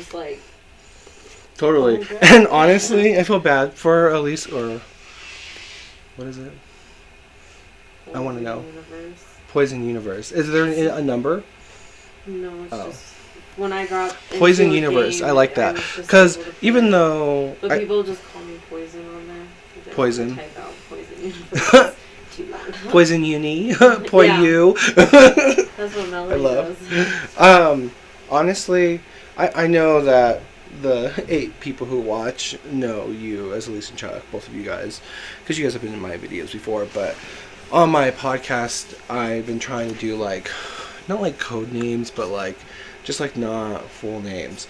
just like... Totally. Oh, And honestly, I feel bad for Elise, or... What is it? I want to know. Universe. Poison Universe. Is there a number? No, it's just... When I got Poison into a Universe. game, I like that. was just Because able to even play. though... But people just call me Poison on there. They Poison. Type out Poison Universe. Too long. Poison Uni. Poi Yeah. you. That's what Melody does. Honestly, I know that the 8 people who watch know you as Elise and Chuck, both of you guys, because you guys have been in my videos before, but on my podcast, I've been trying to do, like, not like code names, but like, just like not full names,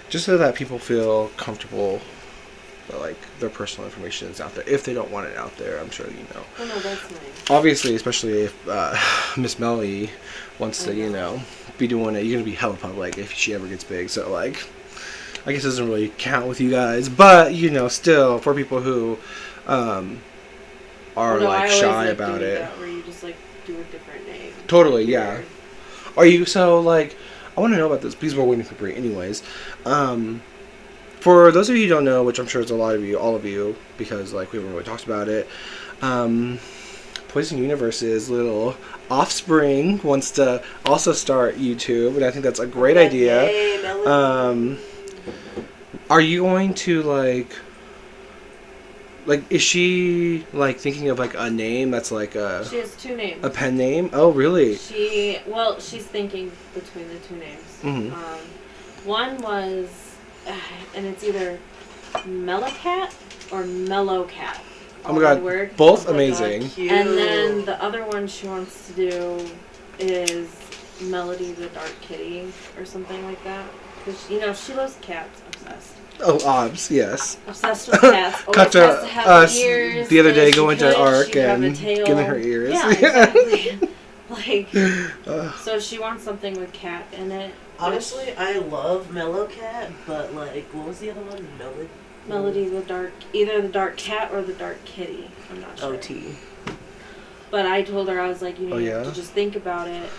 just so that people feel comfortable that, like, their personal information is out there. If they don't want it out there, I'm sure you know. Oh no, that's nice. Obviously, especially if Miss Melly wants to, you know, be doing it, you're gonna be hella public if she ever gets big. So, like, I guess it doesn't really count with you guys, but, you know, still for people who are like shy about it. That where you just like do a different name. Totally, yeah. Are you so like? I want to know about this because we're waiting for Brie, anyways. For those of you who don't know, which I'm sure it's a lot of you, all of you, because like we haven't really talked about it. Poison Universe's little offspring wants to also start YouTube, and I think that's a great idea. Hey, are you going to like, is she like thinking of like a name that's like a? She has 2 names. A pen name? Oh, really? She's thinking between the 2 names. Mm-hmm. One was, and it's either Mellocat or Mellowcat. Oh my god, word. both Oh my amazing. God, and then the other one she wants to do is Melody the Dark Kitty or something like that. Because, you know, she loves cats. Obsessed. Oh, obs, yes. Obsessed with cats. Always Got has to have us ears. the other day If she going to could, Ark she'd have a and tail. giving her ears. Yeah, exactly. Like, so she wants something with cat in it. Honestly, I love Mellowcat, but like, what was the other one? Melody the Dark, either the Dark Cat or the Dark Kitty. I'm not sure. OT. But I told her, I was like, you need yeah? to just think about it,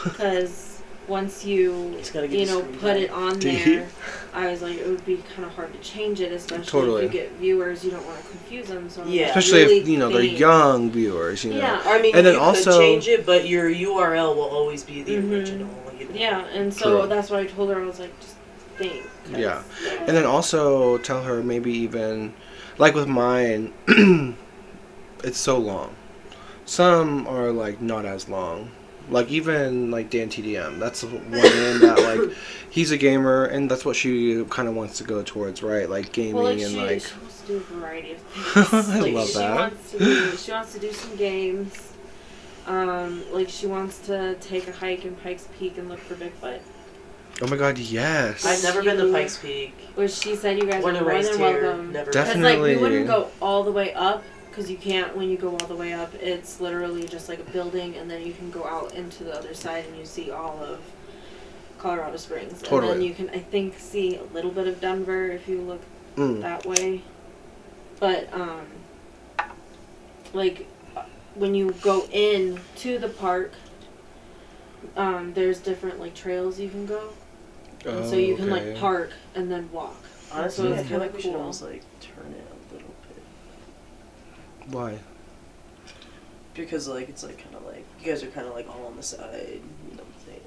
because once you put it on there, I was like, it would be kind of hard to change it, especially if you get viewers. You don't want to confuse them. So yeah, especially really if they're young viewers. You know. Yeah, I mean, and then you also could change it, but your URL will always be the original. You know? Yeah, and so True. that's what I told her. I was like, just think. Yeah, and then also tell her maybe even, like with mine, it's so long. Some are like not as long. Like even like Dan TDM, that's one name that like he's a gamer and that's what she kind of wants to go towards, right? Like gaming and like. She wants to do a variety of things. I love that. She wants to do some games. Like she wants to take a hike in Pikes Peak and look for Bigfoot. Oh my god, yes. I've never been to Pikes Peak. Which she said you guys are more than welcome. Never. Because like we wouldn't go all the way up. Because you can't, when you go all the way up, it's literally just like a building, and then you can go out into the other side and you see all of Colorado Springs. Totally. And then you can, I think, see a little bit of Denver if you look that way. But, like, when you go in to the park, there's different, like, trails you can go. And so you can, like, park and then walk. Honestly, so I it's feel kind like of we cool. should almost, like, turn it a little bit. Why? Because, like, it's, like, kind of, like, you guys are kind of, like, all on the side, you know what I'm saying?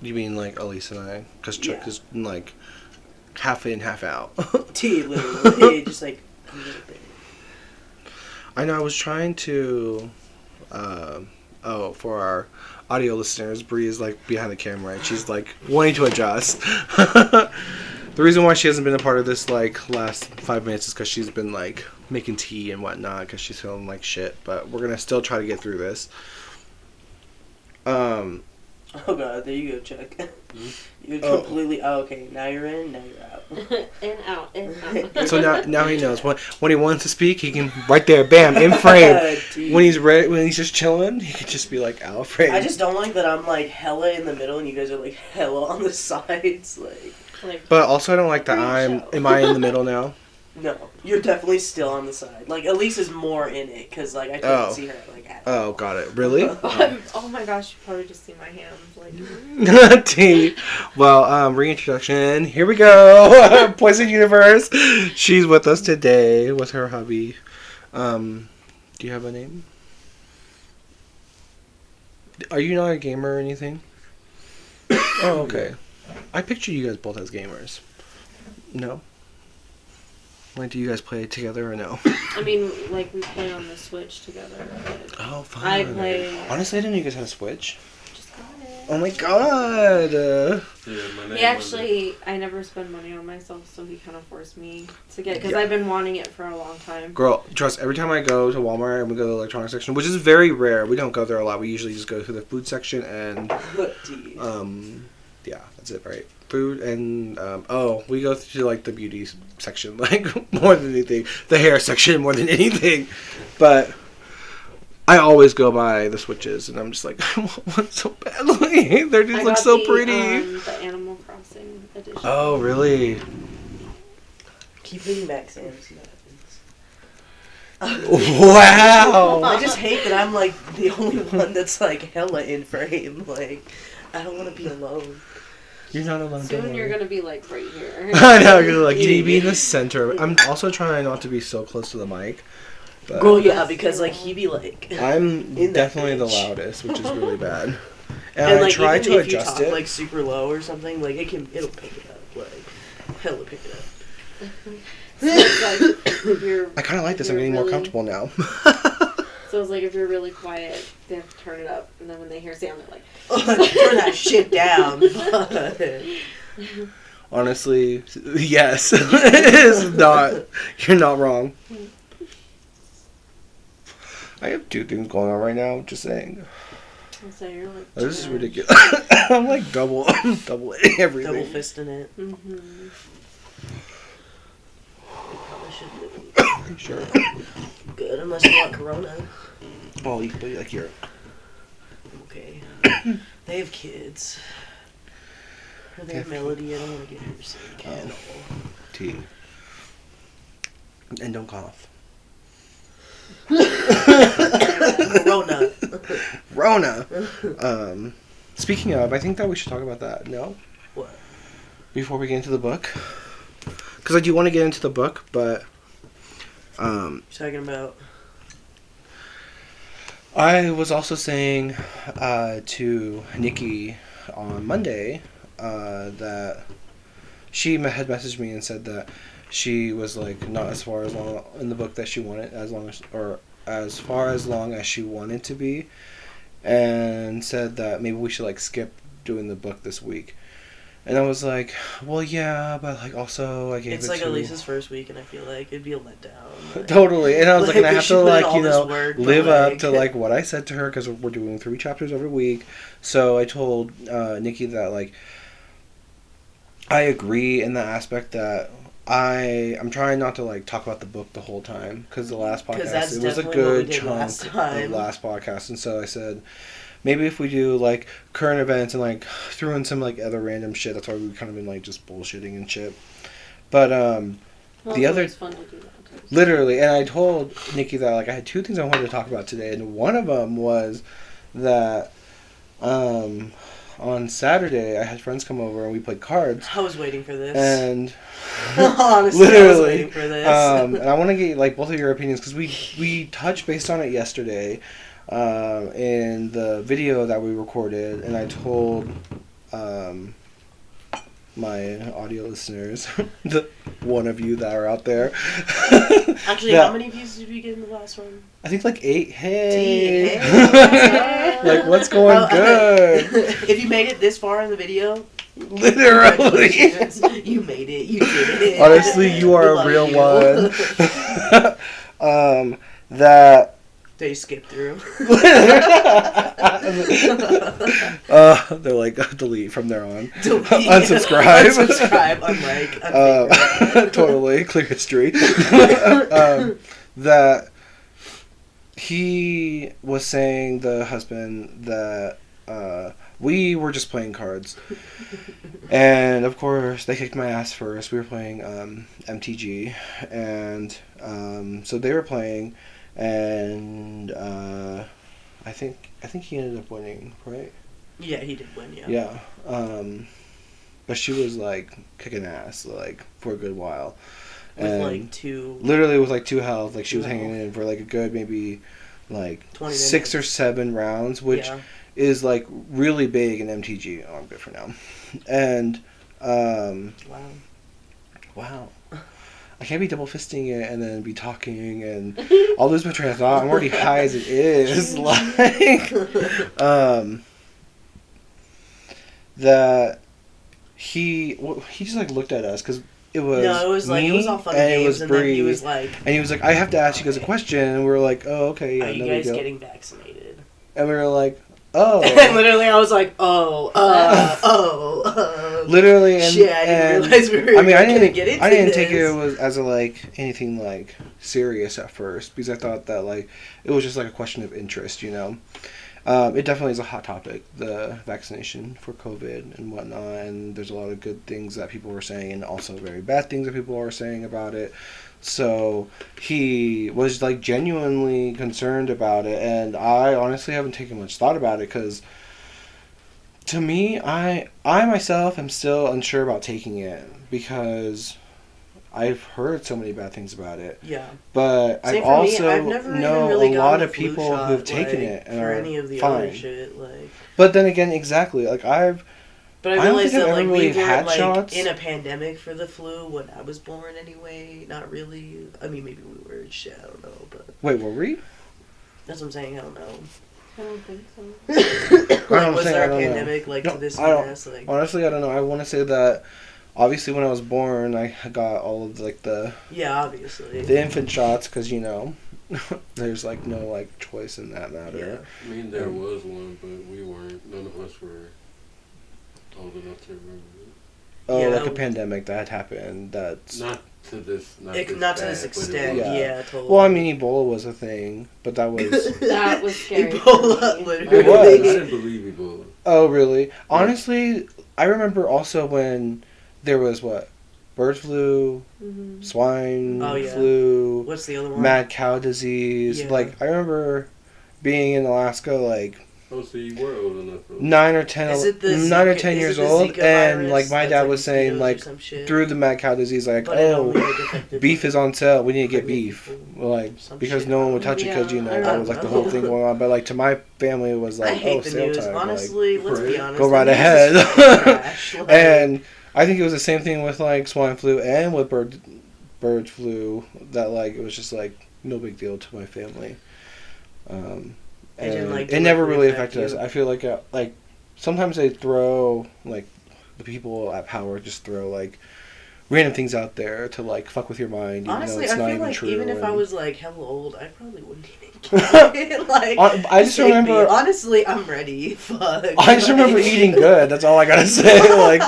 You mean, like, Elise and I? Because Chuck is, like, half in, half out. Literally, just, like, a little bit. I know, I was trying to, for our audio listeners, Bree is, like, behind the camera, and she's, like, wanting to adjust. The reason why she hasn't been a part of this, like, last 5 minutes is because she's been, like, making tea and whatnot because she's feeling like shit. But we're going to still try to get through this. Oh, God. There you go, Chuck. You're completely... Oh, okay. Now you're in, now you're out. In, out, in, out. So now he knows. When he wants to speak, he can, right there, bam, in frame. When he's ready, when he's just chilling, he can just be like, out of frame. I just don't like that I'm, like, hella in the middle and you guys are, like, hella on the sides, like... But also I don't like that am I in the middle now? No, you're definitely still on the side. Like, Elise is more in it, because, like, I couldn't see her, like, at all. Oh, got it. Really? Oh my gosh, you probably just see my hands, like... T. Well, reintroduction. Here we go. Poison Universe. She's with us today with her hubby. Do you have a name? Are you not a gamer or anything? Oh, okay. I picture you guys both as gamers. No? Like, do you guys play together or no? I mean, like, we play on the Switch together. Oh, fun. I play... Honestly, I didn't know you guys had a Switch. Just got it. Oh my god! He actually... I never spend money on myself, so he kind of forced me to get... Because I've been wanting it for a long time. Girl, trust, every time I go to Walmart and we go to the electronics section, which is very rare, we don't go there a lot, we usually just go to the food section and... yeah, that's it, right? Food and we go to like the beauty section, like more than anything, the hair section more than anything. But I always go by the Switches, and I'm just like, I want one so badly. They just look so pretty. The Animal Crossing edition. Oh, really? Keep hitting back, Sam. See what happens. Wow! I just hate that I'm like the only one that's like hella in frame. Like, I don't want to be alone. You're not alone. Soon you're gonna be like right here. I know, you're like, you need to be in the center. I'm also trying not to be so close to the mic. But Well, yeah, because like he be like. I'm definitely the loudest, which is really bad. And I like, try even to if adjust you talk, it. like super low or something, like it'll pick it up, like hella pick it up. So it's like, if you're, I kind of like this. I'm getting more comfortable now. So it's like if you're really quiet, they have to turn it up, and then when they hear Sam, they're like, turn that shit down. Honestly, yes, it's not. You're not wrong. I have two things going on right now. Just saying. so you're like, Oh, this is ridiculous. I'm like double everything. Double fisting it. Mm-hmm. Probably should live. Sure. Good, unless you want Corona. Oh, you can be like here. Okay. They have kids. Or they have Melody. I don't want to get her sick. Tea. And don't cough. Corona. Rona. Speaking of, I think that we should talk about that. No? What? Before we get into the book. Because I do want to get into the book, but... You're talking about... I was also saying to Nikki on Monday that she had messaged me and said that she was like not as far as long in the book that she wanted, as far as long as she wanted to be, and said that maybe we should like skip doing the book this week. And I was like, well, yeah, but like also I gave it's it like to... Elisa's first week, and I feel like it'd be a letdown. Like, totally. And I was like, and I have to like, you know, work, live up to like what I said to her, because we're doing 3 chapters every week. So I told Nikki that like I agree in the aspect that I'm trying not to like talk about the book the whole time, because the last podcast it was a good chunk of the last podcast, and so I said maybe if we do like current events and like throw in some like other random shit. That's why we've kind of been like just bullshitting and shit. But the other fun to do that too. Literally, and I told Nikki that like I had 2 things I wanted to talk about today, and one of them was that on Saturday I had friends come over and we played cards. I was waiting for this. And honestly, literally, I was waiting for this. And I want to get like both of your opinions, because we touched based on it yesterday in the video that we recorded, and I told my audio listeners, the one of you that are out there. Actually, how many views did we get in the last one? I think like 8. Hey. Hey. Like, what's going good? If you made it this far in the video, literally, you made it. You did it. Honestly, you are a real one. That they skip through. They're like, delete from there on. Delete. Unsubscribe. Unsubscribe. Unlike. Totally. Clear history. That he was saying, the husband, that we were just playing cards. And, of course, they kicked my ass first. We were playing MTG. And so they were playing, and I think he ended up winning, right? Yeah, he did win, yeah. Yeah. But she was, like, kicking ass, like, for a good while. With, like, 2... Literally with, like, 2 health. Like, she was hanging in for, like, a good maybe, like, 6 or 7 rounds, which is, like, really big in MTG. Oh, I'm good for now. And, Wow. I can't be double fisting it and then be talking and I'll lose my train of thought. I'm already high as it is. Like, that he just like looked at us because it was like, me, it was all fun and games, it was and Bree, then he was like, I have to ask you guys a question, and we were like, oh, okay, yeah, are you guys getting vaccinated? And we were like, oh. And literally I was like, literally, and shit, I didn't realize we were gonna get into I didn't this. take it as a, like, anything, like, serious at first, because I thought that, like, it was just, like, a question of interest, you know? It definitely is a hot topic, the vaccination for COVID and whatnot, and there's a lot of good things that people were saying, and also very bad things that people are saying about it. So he was, like, genuinely concerned about it, and I honestly haven't taken much thought about it, because to me, I myself am still unsure about taking it, because I've heard so many bad things about it. Yeah. But Same I for also me. I've never know really a lot gotten of people shot, who've taken like, it and for are any of the fine. other shit, like. But then again, exactly, like But I realized don't think that, I've like, ever we really weren't, had like, shots. in a pandemic for the flu when I was born anyway. Not really. I mean, maybe we were. Shit, I don't know, but. Wait, were we? That's what I'm saying, I don't know. I don't think so. Like, was there a pandemic, like, to this mass? Like... Honestly, I don't know. I want to say that, obviously, when I was born, I got all of, like, the... Yeah, obviously. The infant shots, because, you know, there's, like, no, like, choice in that matter. Yeah. I mean, there was one, but we weren't. None of us were old enough to remember it. Oh, Yeah. like a pandemic that had happened, that's... Not to this extent, yeah, totally. Well, I mean, Ebola was a thing, but that was... That was scary. Ebola, literally. It was. I didn't believe Ebola. Oh, really? Honestly, I remember also when there was, what? Bird flu, swine flu, what's the other one? Mad cow disease. Yeah. Like, I remember being in Alaska, like, Oh, so you were old enough. 9 or 10 years old, and, like, my dad was saying, like, through the mad cow disease, like, beef is on sale, we need to get beef. Like, because no one would touch it because, you know, that was, like, the whole thing going on. But, like, to my family, it was like, I hate the sale news. time. Honestly, like, let's be honest. go right ahead. And I think it was the same thing with, like, swine flu and with bird flu, that, like, it was just, like, no big deal to my family. It never really affected us. I feel like sometimes they throw, like, the people at power just throw, like, random things out there to, like, fuck with your mind, even honestly, though it's I not feel even like true. even if I was, like, hella old, I probably wouldn't even get it. Like, I just remember... Honestly, I'm ready. Fuck. I just remember eating good. That's all I gotta say. Like...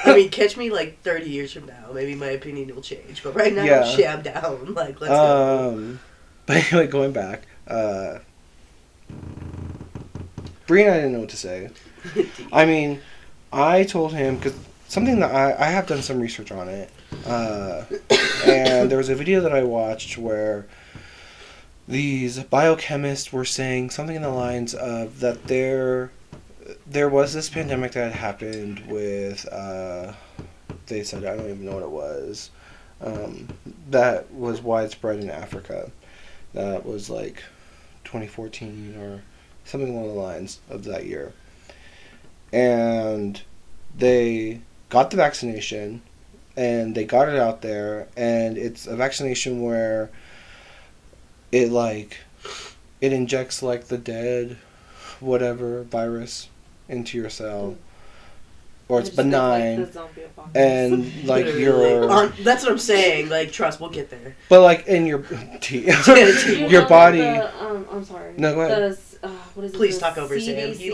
I mean, catch me, like, 30 years from now. Maybe my opinion will change. But right now, shit, I'm down. Like, let's go. But anyway, going back... Bree and I didn't know what to say. I mean, I told him, because something that I have done some research on it, and there was a video that I watched where these biochemists were saying something in the lines of that there was this pandemic that had happened with, they said, I don't even know what it was, that was widespread in Africa. That was like 2014 or something along the lines of that year. And they got the vaccination and they got it out there, and it's a vaccination where it injects like the dead whatever virus into your cell. Or it's benign, like the zombie apocalypse. And like your that's what I'm saying. Like, trust, we'll get there. But like in your your body. I'm sorry. No, go ahead. What is it? Please talk over Sam. He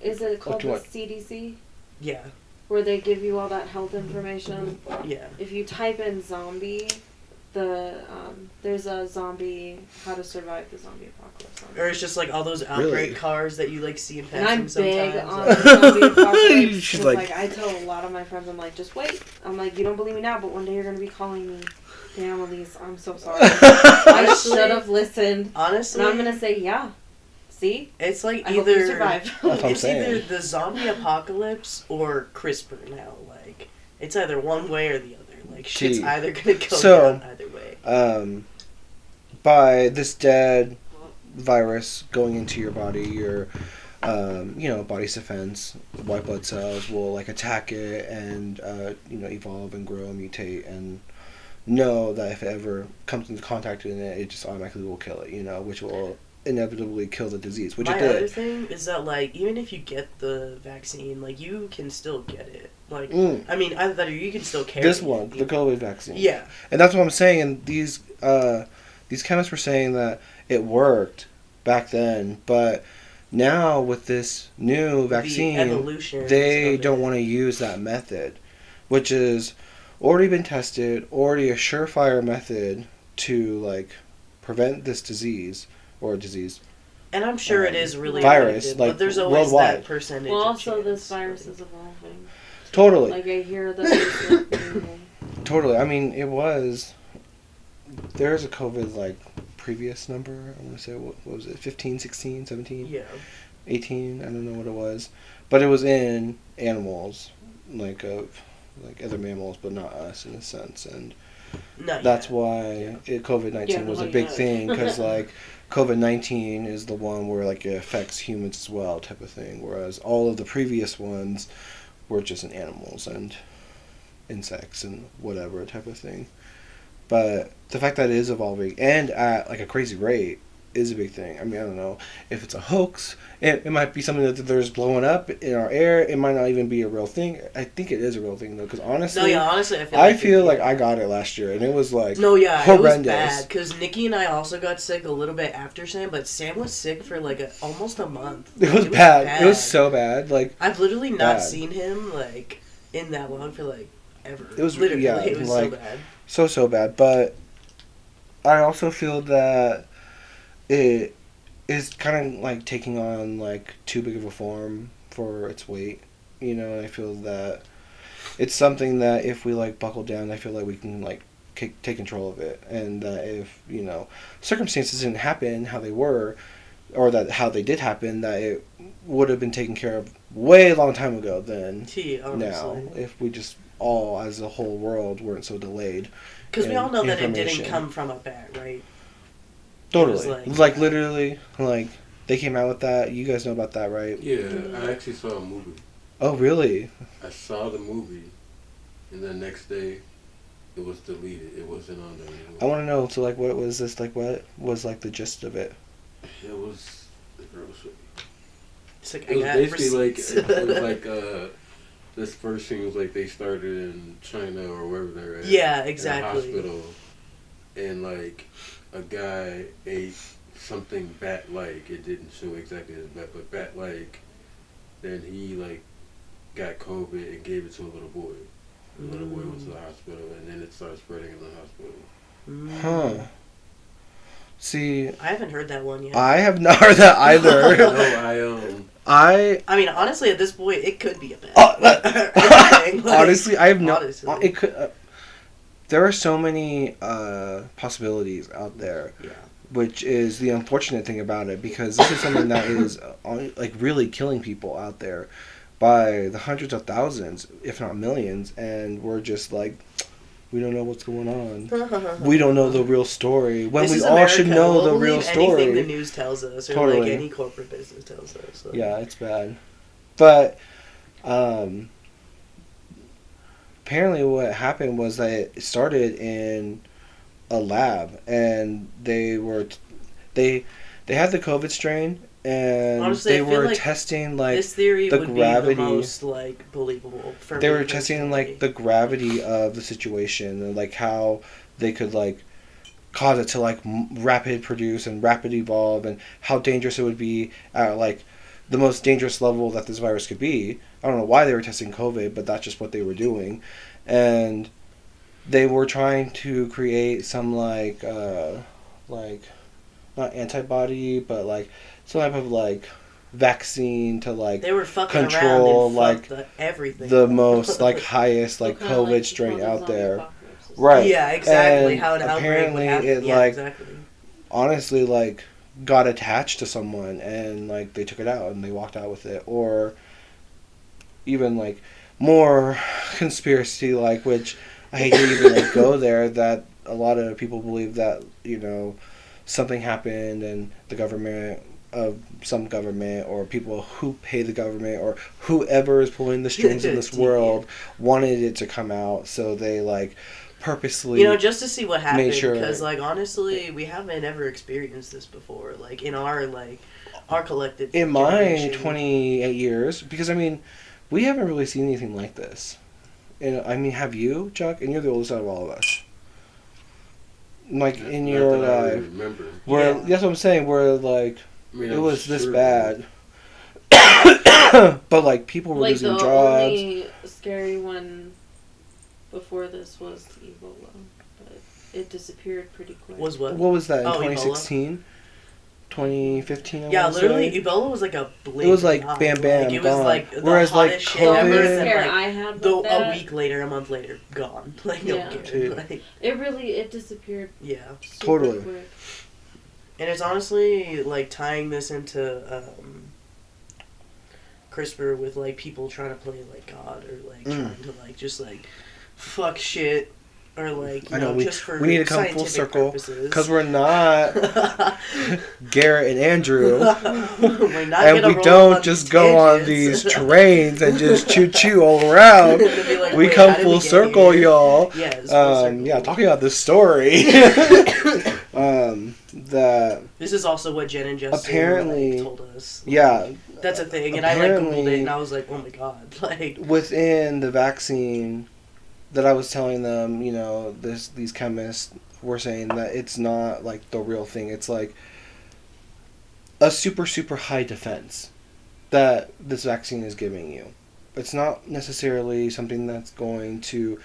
is it called the CDC? Yeah. Where they give you all that health information. Yeah. If you type in zombie, there's a zombie, how to survive the zombie apocalypse. Or it's just like all those outbreak cars that you like see in passing sometimes. And I'm big on zombie apocalypse. She's like, I tell a lot of my friends, I'm like, just wait. I'm like, you don't believe me now, but one day you're gonna be calling me. Damn, Elise, I'm so sorry. I should have listened. Honestly, and I'm gonna say, yeah. See, it's like I hope you survive. It's either the zombie apocalypse or CRISPR now. Like, it's either one way or the other. Like, shit's either gonna go down either way. By this dead virus going into your body, your body's defense, white blood cells will like attack it and evolve and grow and mutate and know that if it ever comes into contact with it, it just automatically will kill it. Which will inevitably kill the disease. Which it did. My other thing is that like even if you get the vaccine, like you can still get it. Like I mean, either that or you can still carry this one, the COVID vaccine. Yeah, and that's what I'm saying. And these chemists were saying that it worked back then, but now with this new vaccine, they don't want to use that method, which is already been tested, already a surefire method to like prevent this disease. And I'm sure it is really virus, effective, like but there's always worldwide. that percentage. Well, also this virus is evolving. Totally. Like I hear that. Totally. I mean, there is a COVID like previous number. I want to say what was it? 15, 16, 17? Yeah. 18. I don't know what it was, but it was in animals, like other mammals, but not us in a sense, and that's why COVID-19 was a big thing because like. COVID-19 is the one where like it affects humans as well type of thing, whereas all of the previous ones were just in animals and insects and whatever type of thing. But the fact that it is evolving and at like a crazy rate is a big thing. I mean, I don't know if it's a hoax. It might be something that there's blowing up in our air. It might not even be a real thing. I think it is a real thing though, because honestly, I feel like I got it last year and it was like horrendous. It was bad because Nikki and I also got sick a little bit after Sam, but Sam was sick for like almost a month. It was bad. It was so bad. Like I've literally not seen him like in that long for like ever. It was literally it was like, so bad. But I also feel that it is kind of like taking on like too big of a form for its weight, and I feel that it's something that if we like buckle down, I feel like we can like take control of it, and that if circumstances didn't happen how they were, or that how they did happen, that it would have been taken care of way long time ago than now, if we just all as a whole world weren't so delayed. Because we all know that it didn't come from a bat, right? Totally. Like literally, like they came out with that. You guys know about that, right? Yeah, I actually saw a movie. Oh, really? I saw the movie, and the next day, it was deleted. It wasn't on there anymore. I want to know. So, like, what was this? Like, what was like the gist of it? It was the girl's. It's like it was basically like this first thing was like they started in China or wherever they're at. Yeah, exactly. In a hospital, and like. A guy ate something bat-like. It didn't show exactly as bat, but bat-like. Then he like got COVID and gave it to a little boy. The little boy went to the hospital, and then it started spreading in the hospital. Huh. See, I haven't heard that one yet. I have not heard that either. No, I mean, honestly, at this point, it could be a bat. Honestly, I have no. It could. There are so many possibilities out there, which is the unfortunate thing about it, because this is something that is like really killing people out there by the hundreds of thousands, if not millions, and we're just like, we don't know what's going on. We don't know the real story. When we all should know the real story. Anything the news tells us, or like any corporate business tells us. So. Yeah, it's bad. But apparently what happened was that it started in a lab, and they had the COVID strain, and honestly, they were testing like this theory the would gravity. Be the most like believable. For they were testing like the gravity of the situation and like how they could like cause it to like rapid produce and rapid evolve, and how dangerous it would be at like the most dangerous level that this virus could be. I don't know why they were testing COVID, but that's just what they were doing. And they were trying to create some like not antibody, but like some type of like vaccine to like they were fucking control around and everything, the most like highest like COVID like strain out there. Right. Yeah, exactly. And how an outbreak would happen. It yeah, like exactly. honestly like got attached to someone and like they took it out and they walked out with it, or even like more conspiracy like, which I hate to even like go there, that a lot of people believe that, you know, something happened and the government of some government or people who pay the government or whoever is pulling the strings in this world wanted it to come out, so they like purposely, you know, just to see what happened, because like honestly we haven't ever experienced this before, like in our collective in my 28 years, because I mean we haven't really seen anything like this. And I mean, have you, Chuck? And you're the oldest out of all of us. Like in your life, where that's what I'm saying. Where like it was this bad, but like people were losing jobs. Like the only scary one before this was Ebola, but it disappeared pretty quick. Was what? What was that in 2016? 2015. Yeah, literally, Ebola was like a blink. It was like bam, bam, like, it gone. was like the whereas like COVID, like, I had with a week later, a month later, gone. Like it really disappeared. Yeah, totally. Quick. And it's honestly like tying this into CRISPR with like people trying to play like God or like trying to like just like fuck shit. Or like, you know, just for we need to come full circle because we're not Garrett and Andrew, and we don't just go on these trains and just choo all around. Like, we come full circle, y'all. Yeah, talking about this story. That this is also what Jen and Justin apparently told us. Yeah, that's a thing, and I like Googled it, and I was like, oh my god, like within the vaccine. That I was telling them, you know, these chemists were saying that it's not like the real thing. It's like a super high defense that this vaccine is giving you. It's not necessarily something that's going to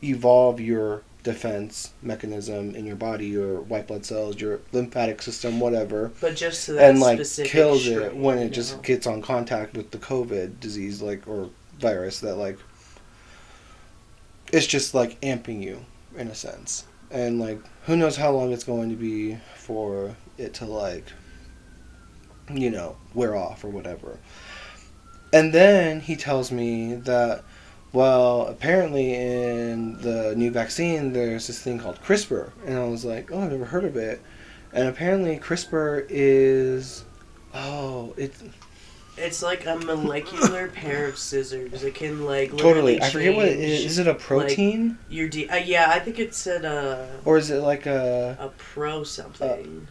evolve your defense mechanism in your body, your white blood cells, your lymphatic system, whatever. But just to that and like specific kills strain, it when it just gets on contact with the COVID disease, like, or virus that like. It's just like amping you in a sense, and like who knows how long it's going to be for it to like, you know, wear off or whatever. And then he tells me that, well, apparently in the new vaccine there's this thing called CRISPR, and I was like, oh, I've never heard of it. And apparently CRISPR is, it's like a molecular pair of scissors. It can like totally. I forget what it is. Is it a protein? Like your yeah, I think it said or is it like a pro something?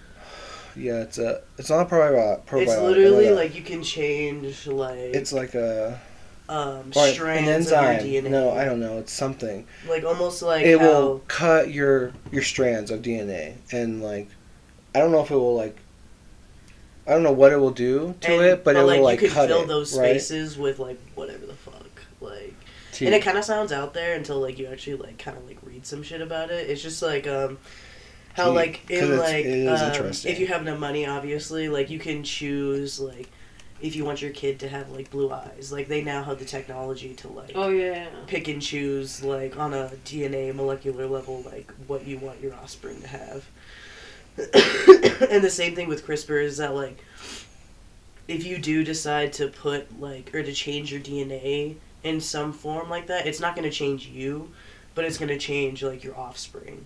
Yeah, it's not a probiotic. It's literally like you can change like. It's like a. Strands an enzyme. of your DNA. No, I don't know. It's something. Like almost like it will cut your strands of DNA, and like, I don't know if it will like. I don't know what it will do to it, but it will like you could cut fill it, those spaces with like whatever the fuck, like. And it kind of sounds out there until like you actually like kind of like read some shit about it. It's just like how like in like if you have no money, obviously, like you can choose like if you want your kid to have like blue eyes, like they now have the technology to like pick and choose like on a DNA molecular level like what you want your offspring to have. And the same thing with CRISPR is that like if you do decide to put like or to change your DNA in some form like that, it's not going to change you, but it's going to change like your offspring,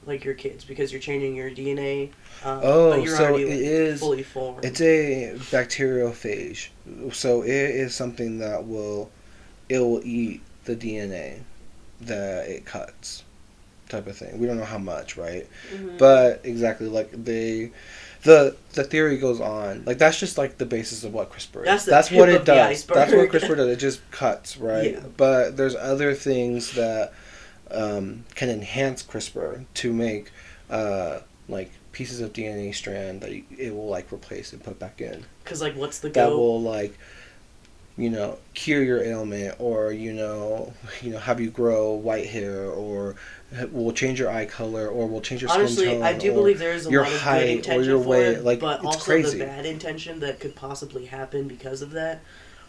like your kids, because you're changing your DNA. But you're so already, it like, is fully formed. It's a bacteriophage, so it is something that it will eat the DNA that it cuts. Type of thing. We don't know how much, right? Mm-hmm. But exactly, like the theory goes on. Like that's just like the basis of what CRISPR is. That's what it does. That's what CRISPR does. It just cuts, right? Yeah. But there's other things that can enhance CRISPR to make like pieces of DNA strand that it will like replace and put back in. Because like what's the that goal? will like cure your ailment, or have you grow white hair, or will change your eye color, or will change your skin tone. Honestly, I do believe there is a lot of good intention for it, but it's also crazy. the bad intention that could possibly happen because of that.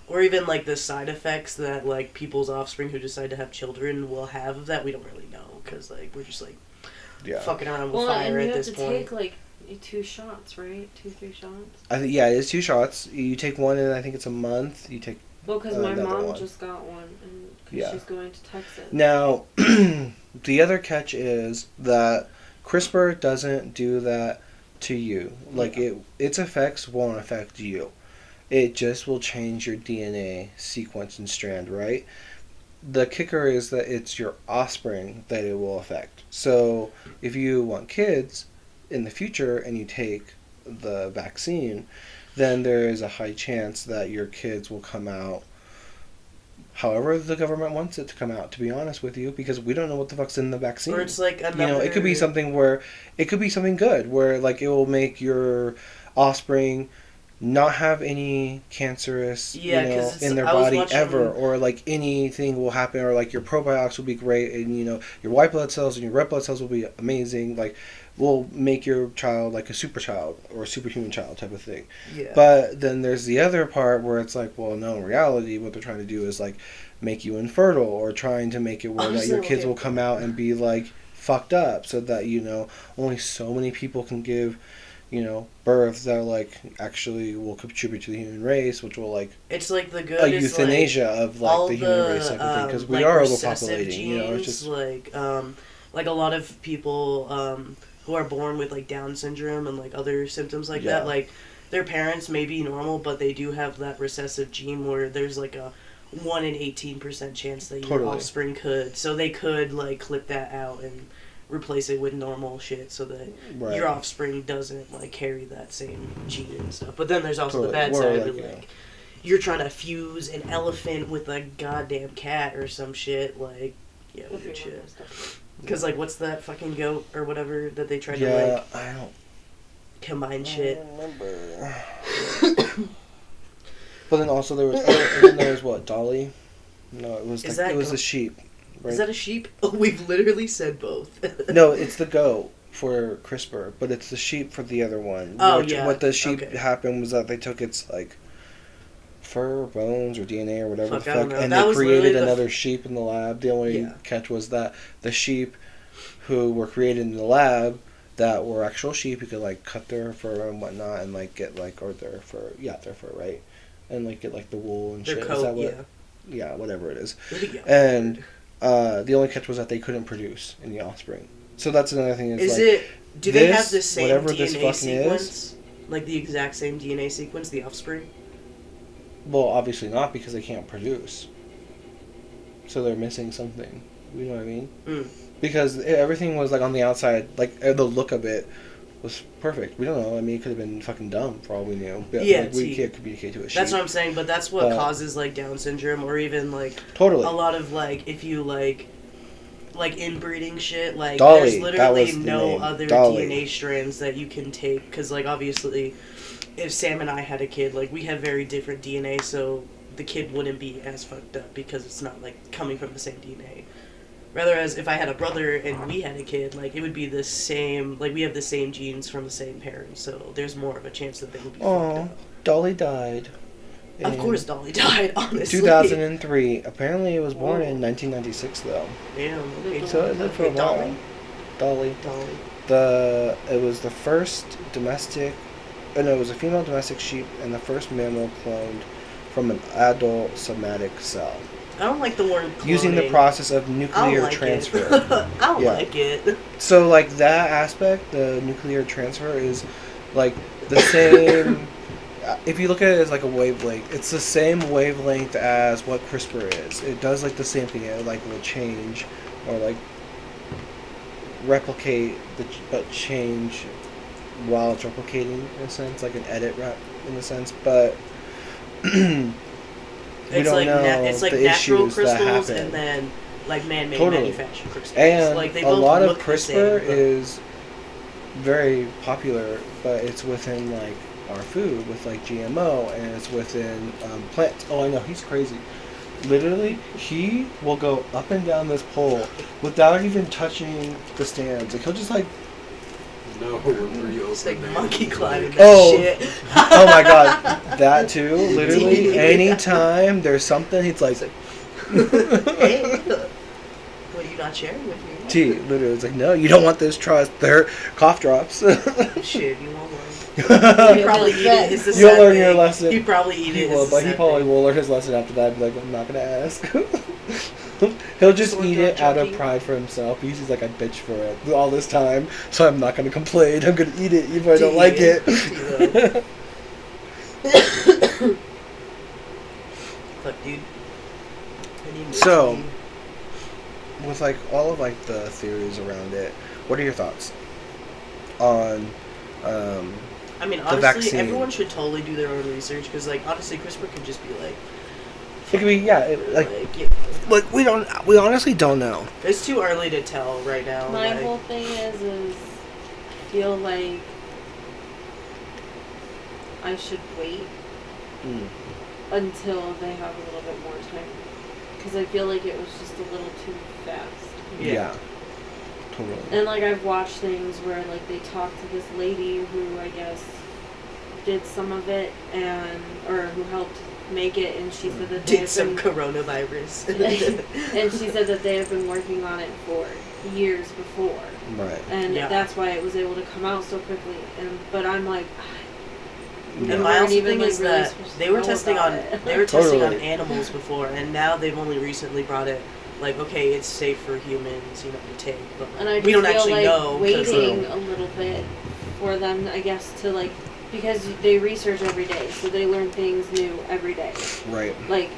Or even, like, the side effects that, like, people's offspring who decide to have children will have of that. We don't really know, because, like, we're just, like, fucking around with fire at this point. Well, and you have to take, like, 2 shots, right? 2-3 shots? I think, yeah, it's 2 shots. You take one in, I think it's a month. You take because my mom just got one, and she's going to Texas. Now, the other catch is that CRISPR doesn't do that to you. Like, its effects won't affect you. It just will change your DNA sequence and strand, right? The kicker is that it's your offspring that it will affect. So if you want kids in the future and you take the vaccine, then there is a high chance that your kids will come out however the government wants it to come out, to be honest with you, because we don't know what the fuck's in the vaccine. Or it's like another... it could be something where... It could be something good, where, like, it will make your offspring not have any cancerous, in their body ever, or, like, anything will happen, or, like, your probiotics will be great, and, your white blood cells and your red blood cells will be amazing, like, will make your child, like, a super child, or a superhuman child type of thing. Yeah. But then there's the other part where it's like, well, no, in reality, what they're trying to do is, like, make you infertile, or trying to make it where that your kids will come out and be, like, fucked up, so that, only so many people can give... birth that, like, actually will contribute to the human race, which will, like... It's, like, the good a euthanasia of, like, the human race type of thing, because we are overpopulating, genes, it's just... like a lot of people, who are born with, like, Down syndrome and, like, other symptoms like that, like, their parents may be normal, but they do have that recessive gene where there's, like, a 1 in 18% chance that your offspring could, so they could, like, clip that out and... replace it with normal shit so that your offspring doesn't, like, carry that same gene and stuff. But then there's also the bad side where, like, you're trying to fuse an elephant with a goddamn cat or some shit, like, weird shit. Because, like, what's that fucking goat or whatever that they tried to, like, I don't combine shit. I don't remember. But then also there was what, Dolly? No, it was the sheep. Right? Is that a sheep? Oh, we've literally said both. No, it's the goat for CRISPR, but it's the sheep for the other one. What the sheep happened was that they took its, like, fur, bones, or DNA, or whatever the fuck, and they created another sheep in the lab. The only catch was that the sheep who were created in the lab that were actual sheep, you could, like, cut their fur and whatnot, and, like, get, like, or their fur, right? And, like, get, like, the wool and their shit. Coat, is that what? Yeah, whatever it is. And... the only catch was that they couldn't produce any offspring. So that's another thing. Do they have the same DNA sequence? Like the exact same DNA sequence, the offspring? Well, obviously not, because they can't produce. So they're missing something. You know what I mean? Mm. Because everything was, like, on the outside, like, the look of it was perfect. We don't know. I mean, it could have been fucking dumb for all we knew. But, we can't communicate to a sheep. That's what I'm saying, but that's what causes, like, Down syndrome, or even, like... Totally. A lot of, like, if you, like inbreeding shit, like, Dolly, there's literally no other DNA strands that you can take, because, like, obviously, if Sam and I had a kid, like, we have very different DNA, so the kid wouldn't be as fucked up, because it's not, like, coming from the same DNA. Rather, as if I had a brother and we had a kid, like, it would be the same, like, we have the same genes from the same parents, so there's more of a chance that they would be fucked up. Dolly died. Of course Dolly died, honestly. 2003. Apparently it was born in 1996, though. Damn. So it lived for a while. Dolly. It was the first domestic... it was a female domestic sheep and the first mammal cloned from an adult somatic cell. I don't like the word cloning. Using the process of nuclear transfer. I don't like it. So, like, that aspect, the nuclear transfer, is, like, the same... if you look at it as, like, a wavelength, it's the same wavelength as what CRISPR is. It does, like, the same thing. It, like, will change or, like, replicate, but change while it's replicating, in a sense. Like an edit rep, in a sense. But... it's like natural crystals and then like man-made manufactured crystals. And like, they a both lot look of CRISPR is very popular, but it's within like our food with like GMO, and it's within plants. Oh, I know, he's crazy. Literally, he will go up and down this pole without even touching the stands. Like, he'll just like. No, it's like monkey climbing that shit. Oh my god, that too. Literally, anytime there's something, he's like, hey, what are you not sharing with me? T, literally, it's like, no, you don't want this. Trust. They're cough drops. Shit, you won't learn. You probably eat it. It's the You'll learn your lesson. You probably eat it. Well, but he probably will learn his lesson after that. Be like, I'm not gonna ask. He'll just eat it out of pride for himself. He's like, I bitch for it all this time, so I'm not gonna complain. I'm gonna eat it even if I don't like it. Fuck, dude. So, with like all of like the theories around it, what are your thoughts on? I mean, honestly, everyone should totally do their own research because, like, honestly, CRISPR could just be like. It could be, yeah. Like we honestly don't know. It's too early to tell right now. My whole thing is I feel like I should wait until they have a little bit more time. Because I feel like it was just a little too fast. Yeah. Totally. And like I've watched things where like they talked to this lady who I guess did some of it or who helped make it, and she said that they did some coronavirus. And she said that they have been working on it for years before. Right. And that's why it was able to come out so quickly. But I'm like. And my also thing is that they were testing on on animals before, and now they've only recently brought it. Like, okay, it's safe for humans, to take, but we don't actually know. Waiting a little bit for them, I guess, to like, because they research every day, so they learn things new every day. Right. Like,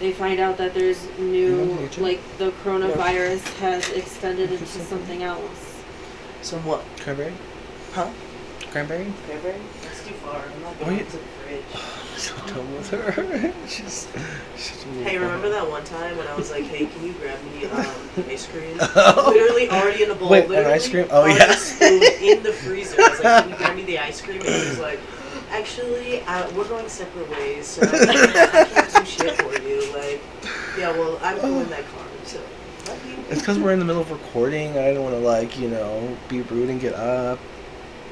they find out that there's new, like, the coronavirus has extended into something else. Some what? Cranberry? Huh? Cranberry? Cranberry? That's too far. I'm not going to the fridge. I'm so done with her. she's hey, remember that one time when I was like, hey, can you grab me ice cream? Literally already in a bowl. Wait, an ice cream? Oh, yeah. Spoon in the freezer. I was like, can you grab me the ice cream? And he was like, actually, we're going separate ways, so I can't do shit for you. Like, yeah, well, I'm doing that card, so. It's because we're in the middle of recording. I don't want to, be rude and get up.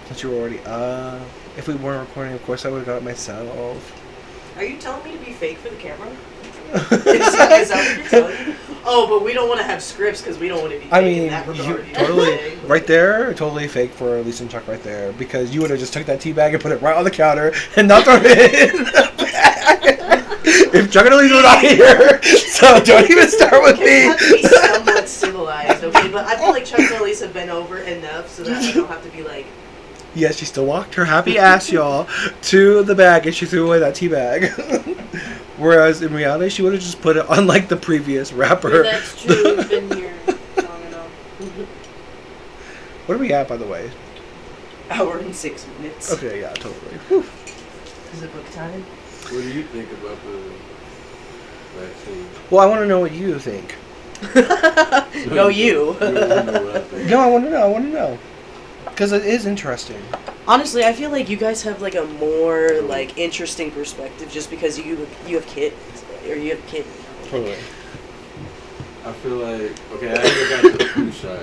Since you were already up. If we weren't recording, of course, I would have got it myself. Are you telling me to be fake for the camera? Is that what you're telling me? Oh, but we don't want to have scripts because we don't want to be fake in that regard. Totally, right there, totally fake for Lisa and Chuck right there. Because you would have just took that tea bag and put it right on the counter and not thrown it in the bag. If Chuck and Elise were not here, so don't even start with me. You have to be somewhat civilized, okay? But I feel like Chuck and Elise have been over enough so that I don't have to be like... Yes, she still walked her happy ass, y'all, to the bag, and she threw away that tea bag. Whereas in reality, she would have just put it on like the previous wrapper. Yeah, that's true. We've been here long enough. What are we at, by the way? Hour and 6 minutes. Okay, yeah, totally. Whew. Is it book time? What do you think about the vaccine? Well, I want to know what you think. No, you. No, I want to know. Because it is interesting. Honestly, I feel like you guys have like a more like interesting perspective just because you have kids or you have kids. Totally. I feel like I never got the flu shot,